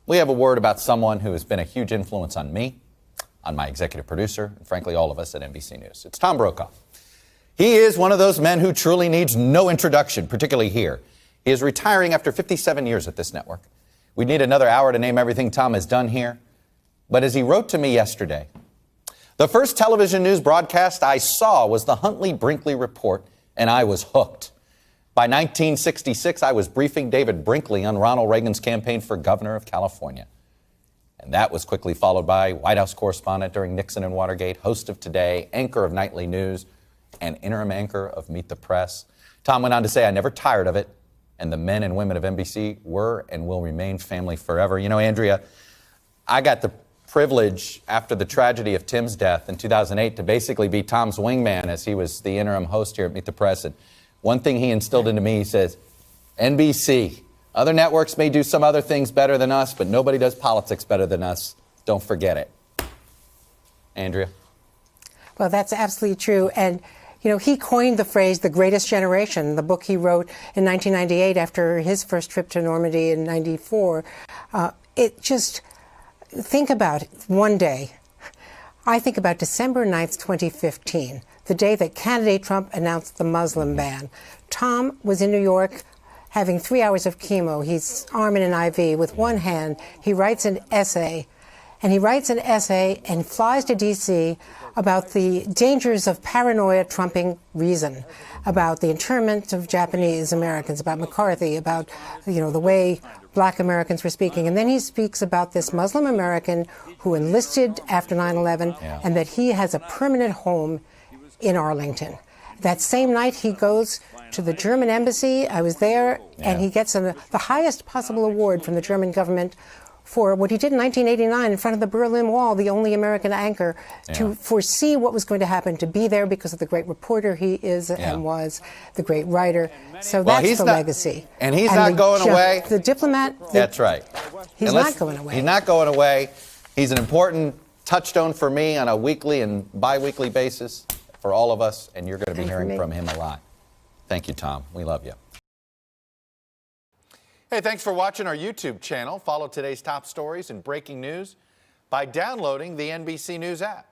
we have a word about someone who has been a huge influence on me, on my executive producer, and frankly, all of us at NBC News. It's Tom Brokaw. He is one of those men who truly needs no introduction, particularly here. He is retiring after 57 years at this network. We'd need another hour to name everything Tom has done here. But as he wrote to me yesterday, the first television news broadcast I saw was the Huntley-Brinkley Report, and I was hooked. By 1966, I was briefing David Brinkley on Ronald Reagan's campaign for governor of California. And that was quickly followed by White House correspondent during Nixon and Watergate, host of Today, anchor of Nightly News, and interim anchor of Meet the Press. Tom went on to say, I never tired of it, and the men and women of NBC were and will remain family forever. You know, Andrea, I got the privilege after the tragedy of Tim's death in 2008 to basically be Tom's wingman as he was the interim host here at Meet the Press. And one thing he instilled into me, he says, NBC, other networks may do some other things better than us, but nobody does politics better than us. Don't forget it. Andrea? Well, that's absolutely true. And, you know, he coined the phrase, the greatest generation, the book he wrote in 1998 after his first trip to Normandy in 94. Think about it, one day. I think about December 9th, 2015, the day that candidate Trump announced the Muslim ban. Tom was in New York having 3 hours of chemo. He's arm in an IV with one hand. He writes an essay, and flies to D.C. about the dangers of paranoia trumping reason, about the internment of Japanese Americans, about McCarthy, about, you know, the way Black Americans were speaking. And then he speaks about this Muslim American who enlisted after 9/11 and that he has a permanent home in Arlington. That same night, he goes to the German embassy. I was there, and he gets the highest possible award from the German government for what he did in 1989 in front of the Berlin Wall, the only American anchor, to foresee what was going to happen, to be there because of the great reporter he is and was, the great writer. So that's the legacy. And he's not going away. The diplomat. That's right. He's not going away. He's not going away. He's an important touchstone for me on a weekly and bi-weekly basis for all of us, and you're going to be hearing from him a lot. Thank you, Tom. We love you. Hey, thanks for watching our YouTube channel. Follow today's top stories and breaking news by downloading the NBC News app.